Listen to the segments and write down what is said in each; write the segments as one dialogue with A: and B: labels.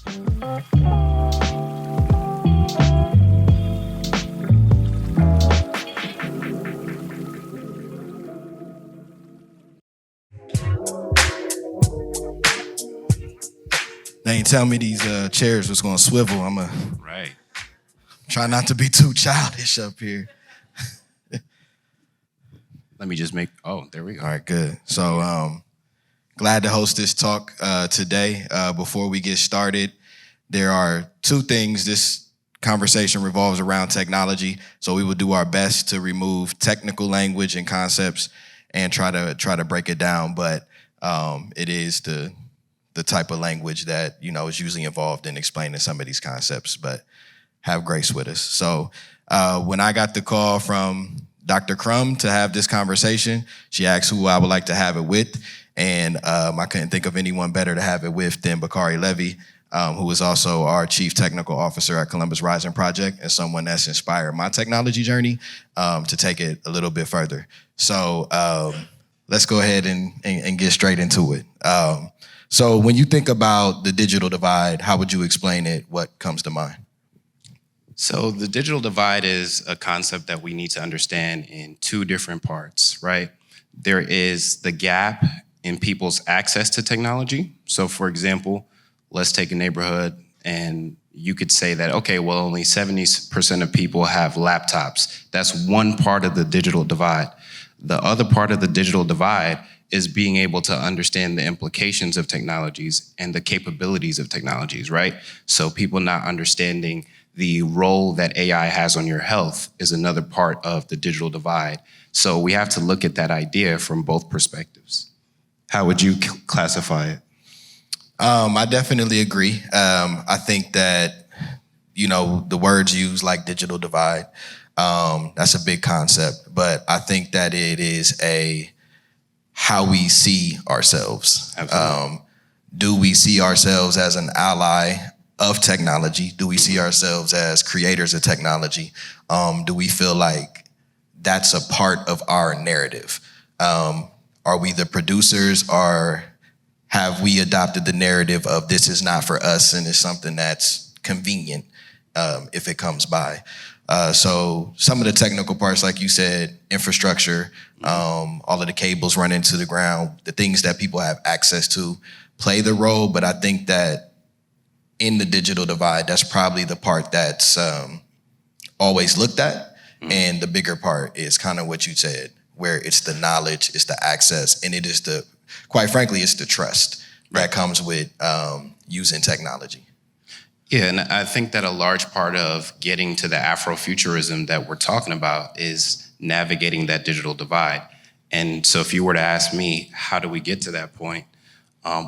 A: They ain't tell me these chairs was gonna swivel. I'm a
B: Right.
A: try not to be too childish up here.
B: Let me just make, oh, there we go.
A: All right, good. So glad to host this talk today. Before we get started, there are two things. This conversation revolves around technology, so we will do our best to remove technical language and concepts and try to break it down. But it is the type of language that is usually involved in explaining some of these concepts. But have grace with us. So when I got the call from Dr. Crum to have this conversation, she asked who I would like to have it with, and I couldn't think of anyone better to have it with than Bakari Levy, who is also our Chief Technical Officer at Columbus Rising Project and someone that's inspired my technology journey to take it a little bit further. So let's go ahead and get straight into it. So when you think about the digital divide, how would you explain it? What comes to mind?
B: So the digital divide is a concept that we need to understand in two different parts, right? There is the gap in people's access to technology. So for example, let's take a neighborhood and you could say that, okay, well, only 70% of people have laptops. That's one part of the digital divide. The other part of the digital divide is being able to understand the implications of technologies and the capabilities of technologies, right? So people not understanding the role that AI has on your health is another part of the digital divide. So we have to look at that idea from both perspectives. How would you classify it?
A: I definitely agree. I think that, the words used like digital divide, that's a big concept, but I think that it is how we see ourselves. Do we see ourselves as an ally of technology? Do we see ourselves as creators of technology? Do we feel like that's a part of our narrative? Are we the producers, or have we adopted the narrative of this is not for us and it's something that's convenient if it comes by? So some of the technical parts, like you said, infrastructure, all of the cables run into the ground, the things that people have access to play the role. But I think that in the digital divide, that's probably the part that's always looked at. And the bigger part is kind of what you said, where it's the knowledge, it's the access, and it is quite frankly, it's the trust that comes with using technology.
B: Yeah, and I think that a large part of getting to the Afrofuturism that we're talking about is navigating that digital divide. And so if you were to ask me, how do we get to that point?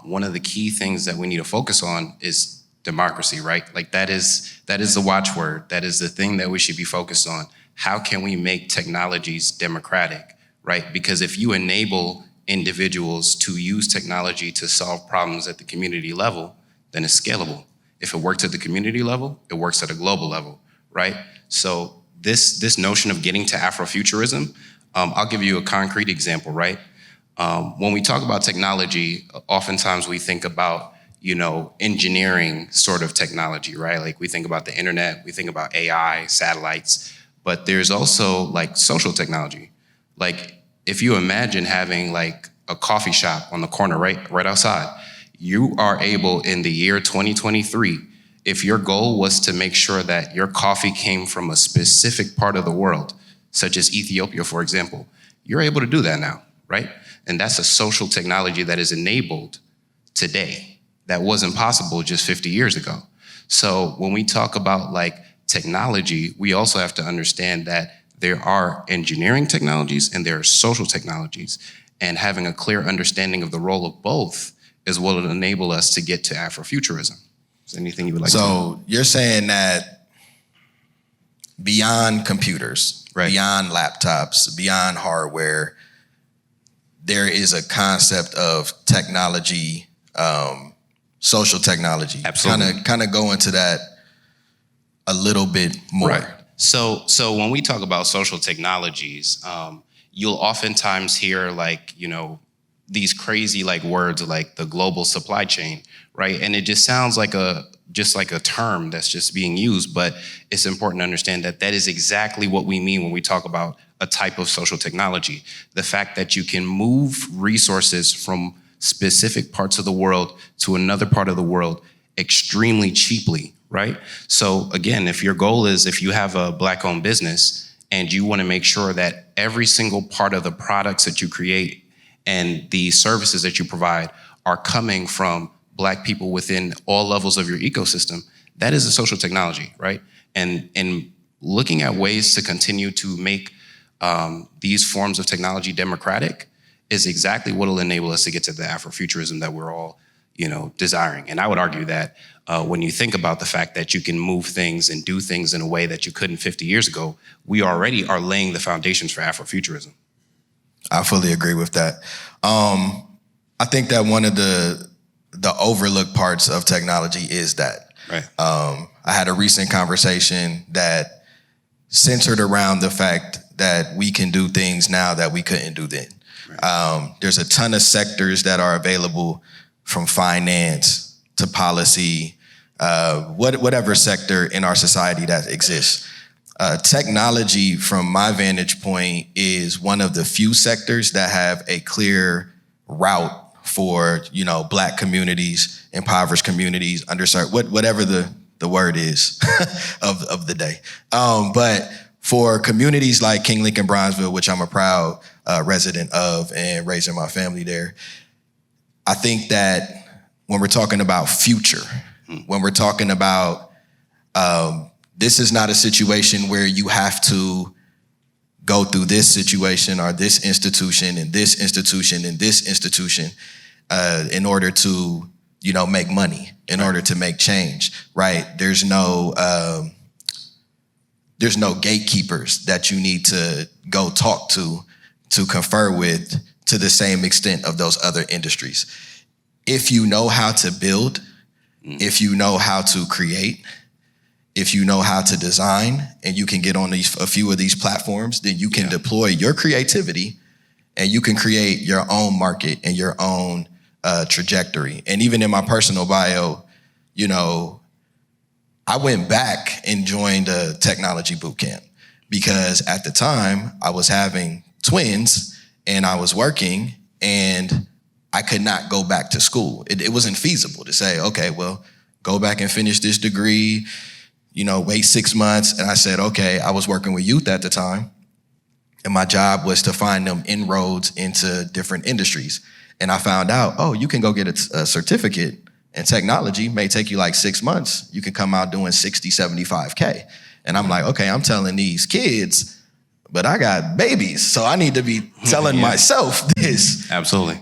B: One of the key things that we need to focus on is democracy, right? Like that is the watchword. That is the thing that we should be focused on. How can we make technologies democratic, right? Because if you enable individuals to use technology to solve problems at the community level, then it's scalable. If it works at the community level, it works at a global level, right? So this notion of getting to Afrofuturism, I'll give you a concrete example, right? When we talk about technology, oftentimes we think about, engineering sort of technology, right? Like we think about the internet, we think about AI, satellites, but there's also like social technology. Like if you imagine having like a coffee shop on the corner right outside, you are able in the year 2023, if your goal was to make sure that your coffee came from a specific part of the world, such as Ethiopia, for example, you're able to do that now, right? And that's a social technology that is enabled today. That wasn't possible just 50 years ago. So when we talk about like technology, we also have to understand that there are engineering technologies and there are social technologies. And having a clear understanding of the role of both is what will enable us to get to Afrofuturism. Is there anything you would like to add?
A: So you're saying that beyond computers,
B: right,
A: beyond laptops, beyond hardware, there is a concept of technology, social technology.
B: Absolutely.
A: Kind of go into that a little bit more.
B: Right. So when we talk about social technologies, you'll oftentimes hear like, these crazy like words like the global supply chain, right? And it just sounds like just like a term that's just being used, but it's important to understand that that is exactly what we mean when we talk about a type of social technology. The fact that you can move resources from specific parts of the world to another part of the world extremely cheaply, right? So again, if your goal is, if you have a Black-owned business and you want to make sure that every single part of the products that you create and the services that you provide are coming from Black people within all levels of your ecosystem, that is a social technology, right? And looking at ways to continue to make these forms of technology democratic is exactly what will enable us to get to the Afrofuturism that we're all, desiring. And I would argue that when you think about the fact that you can move things and do things in a way that you couldn't 50 years ago, we already are laying the foundations for Afrofuturism.
A: I fully agree with that. I think that one of the overlooked parts of technology is that.
B: Right.
A: I had a recent conversation that centered around the fact that we can do things now that we couldn't do then. Right. There's a ton of sectors that are available, from finance to policy, whatever sector in our society that exists. Technology, from my vantage point, is one of the few sectors that have a clear route for, Black communities, impoverished communities, underserved, whatever the word is of the day. But for communities like King Lincoln Bronzeville, which I'm a proud resident of and raising my family there, I think that when we're talking about future, when we're talking about this is not a situation where you have to go through this situation or this institution and this institution and this institution in order to, make money, in order to make change, right? There's no gatekeepers that you need to go talk to confer with to the same extent of those other industries. If you know how to build, if you know how to create, if you know how to design, and you can get on a few of these platforms, then you can deploy your creativity and you can create your own market and your own trajectory. And even in my personal bio, I went back and joined a technology boot camp because at the time I was having twins and I was working and I could not go back to school. It wasn't feasible to say, okay, well, go back and finish this degree, wait 6 months. And I said, okay, I was working with youth at the time. And my job was to find them inroads into different industries. And I found out, you can go get a certificate in technology, may take you like 6 months. You can come out doing 60, 75K. And I'm like, okay, I'm telling these kids, but I got babies, so I need to be telling myself this.
B: Absolutely.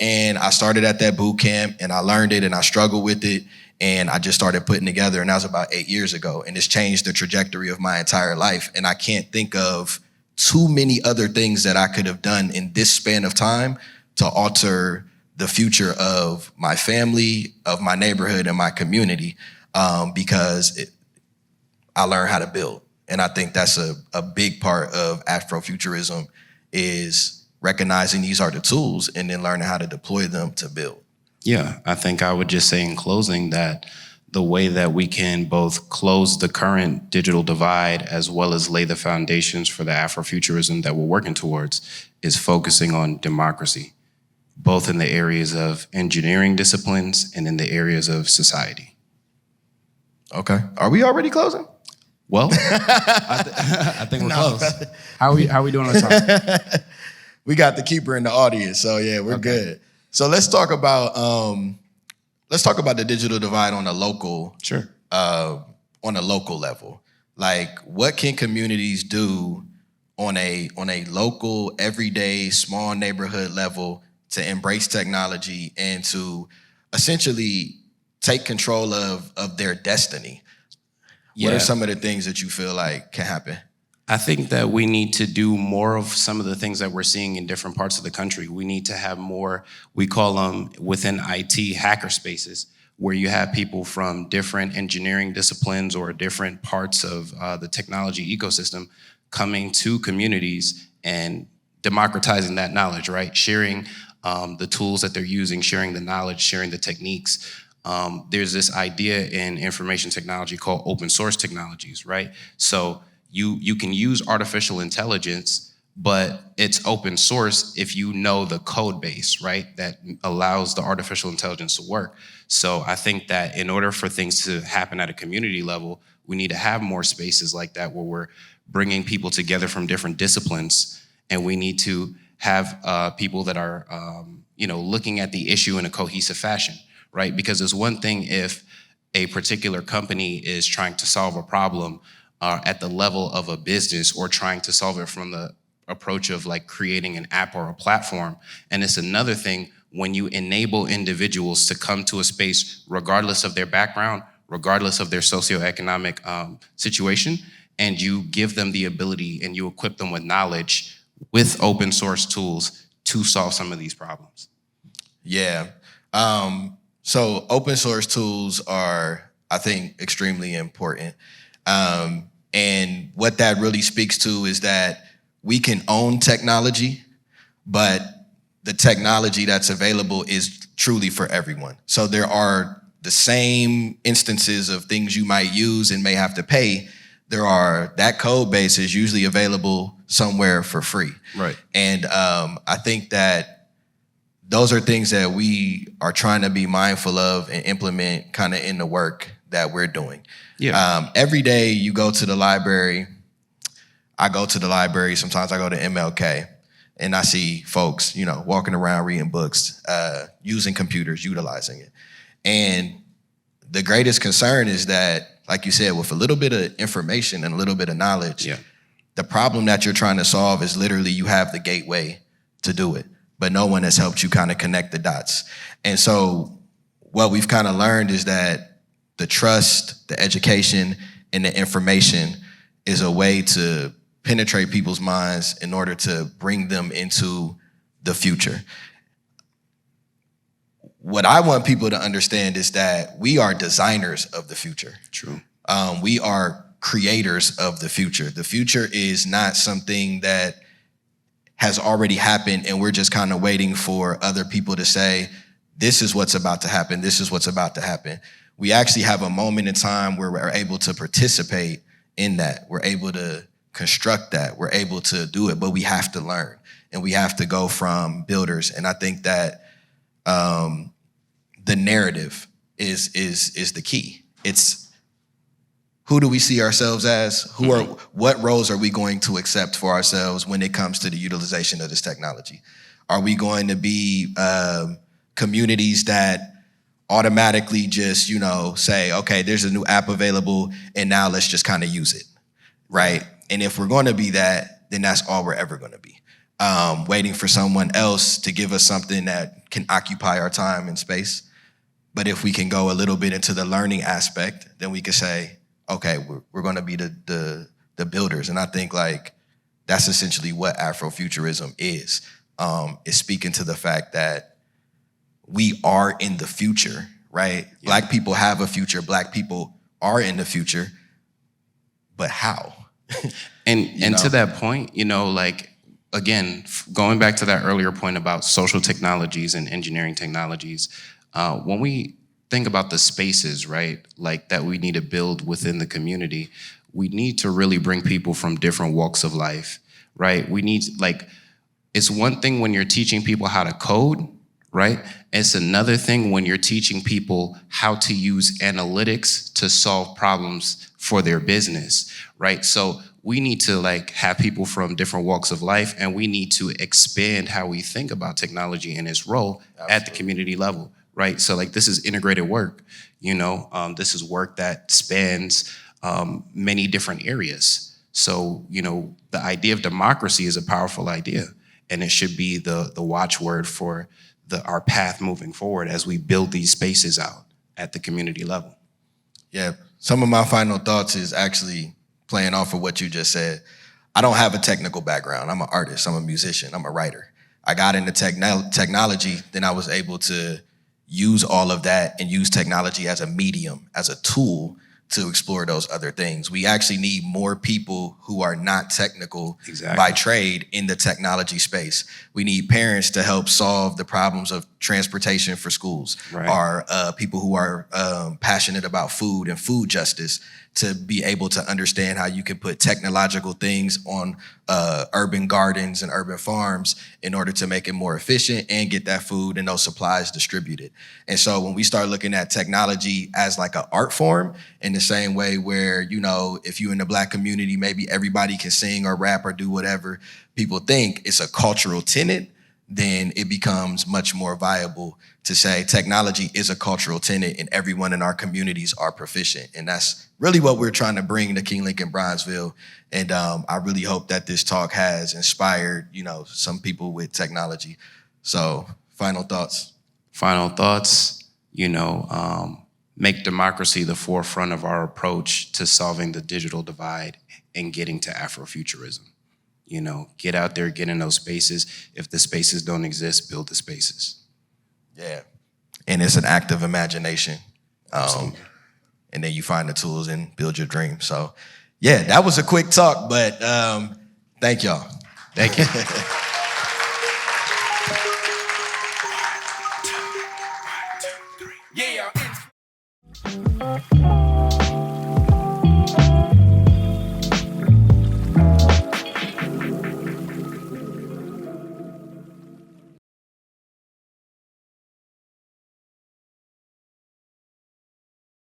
A: And I started at that boot camp and I learned it and I struggled with it. And I just started putting together, and that was about 8 years ago. And it's changed the trajectory of my entire life. And I can't think of too many other things that I could have done in this span of time to alter the future of my family, of my neighborhood, and my community, because I learned how to build. And I think that's a big part of Afrofuturism, is recognizing these are the tools and then learning how to deploy them to build.
B: Yeah, I think I would just say in closing that the way that we can both close the current digital divide as well as lay the foundations for the Afrofuturism that we're working towards is focusing on democracy, both in the areas of engineering disciplines and in the areas of society.
A: Okay. Are we already closing?
B: Well, I think we're close. How are we doing on time?
A: We got the keeper in the audience, so yeah, we're good. So let's talk about the digital divide on a local, on a local level. Like, what can communities do on a local, everyday, small neighborhood level to embrace technology and to essentially take control of their destiny? What are some of the things that you feel like can happen?
B: I think that we need to do more of some of the things that we're seeing in different parts of the country. We need to have more, we call them within IT hacker spaces, where you have people from different engineering disciplines or different parts of the technology ecosystem coming to communities and democratizing that knowledge, right? Sharing the tools that they're using, sharing the knowledge, sharing the techniques. there's this idea in information technology called open source technologies, right? So you can use artificial intelligence, but it's open source if you know the code base, right? That allows the artificial intelligence to work. So I think that in order for things to happen at a community level, we need to have more spaces like that where we're bringing people together from different disciplines, and we need to have people that are, looking at the issue in a cohesive fashion, right? Because it's one thing if a particular company is trying to solve a problem at the level of a business, or trying to solve it from the approach of like creating an app or a platform. And it's another thing when you enable individuals to come to a space regardless of their background, regardless of their socioeconomic situation, and you give them the ability and you equip them with knowledge with open source tools to solve some of these problems.
A: Yeah. So open source tools are, I think, extremely important. And what that really speaks to is that we can own technology, but the technology that's available is truly for everyone. So there are the same instances of things you might use and may have to pay. That code base is usually available somewhere for free.
B: Right.
A: And I think that those are things that we are trying to be mindful of and implement kind of in the work that we're doing.
B: Yeah.
A: Every day you go to the library. I go to the library. Sometimes I go to MLK, and I see folks, walking around reading books, using computers, utilizing it. And the greatest concern is that, like you said, with a little bit of information and a little bit of knowledge, the problem that you're trying to solve is literally you have the gateway to do it, but no one has helped you kind of connect the dots. And so what we've kind of learned is that the trust, the education, and the information is a way to penetrate people's minds in order to bring them into the future. What I want people to understand is that we are designers of the future.
B: True.
A: We are creators of the future. The future is not something that has already happened and we're just kind of waiting for other people to say, this is what's about to happen, this is what's about to happen. We actually have a moment in time where we're able to participate in that. We're able to construct that. We're able to do it, but we have to learn and we have to go from builders. And I think that the narrative is the key. It's who do we see ourselves as? What roles are we going to accept for ourselves when it comes to the utilization of this technology? Are we going to be communities that automatically just, say, okay, there's a new app available and now let's just kind of use it, right? And if we're going to be that, then that's all we're ever going to be. Waiting for someone else to give us something that can occupy our time and space. But if we can go a little bit into the learning aspect, then we can say, okay, we're going to be the builders. And I think like that's essentially what Afrofuturism is speaking to the fact that we are in the future, right? Yeah. Black people have a future. Black people are in the future, but how?
B: And to that point, again, going back to that earlier point about social technologies and engineering technologies, when we think about the spaces, right, like that we need to build within the community, we need to really bring people from different walks of life, right? We need, it's one thing when you're teaching people how to code, right? It's another thing when you're teaching people how to use analytics to solve problems for their business, right? So we need to have people from different walks of life, and we need to expand how we think about technology and its role at the community level, right? So this is integrated work, this is work that spans many different areas. So, the idea of democracy is a powerful idea, and it should be the watchword for our path moving forward as we build these spaces out at the community level.
A: Yeah, some of my final thoughts is actually playing off of what you just said. I don't have a technical background. I'm an artist, I'm a musician, I'm a writer. I got into technology, then I was able to use all of that and use technology as a medium, as a tool to explore those other things. We actually need more people who are not technical
B: Exactly.
A: by trade in the technology space. We need parents to help solve the problems of transportation for schools,
B: Right.
A: or people who are passionate about food and food justice, to be able to understand how you can put technological things on urban gardens and urban farms in order to make it more efficient and get that food and those supplies distributed. And so when we start looking at technology as like an art form, in the same way where, you know, if you're in the Black community, maybe everybody can sing or rap or do whatever people think it's a cultural tenet, then it becomes much more viable to say technology is a cultural tenet and everyone in our communities are proficient. And that's really what we're trying to bring to King Lincoln Bronzeville. And I really hope that this talk has inspired, you know, some people with technology. So final thoughts.
B: Final thoughts, you know, make democracy the forefront of our approach to solving the digital divide and getting to Afrofuturism. You know, get out there, get in those spaces. If the spaces don't exist, build the spaces.
A: Yeah. And it's an act of imagination. And then you find the tools and build your dream. So, yeah, that was a quick talk, but thank y'all.
B: Thank you.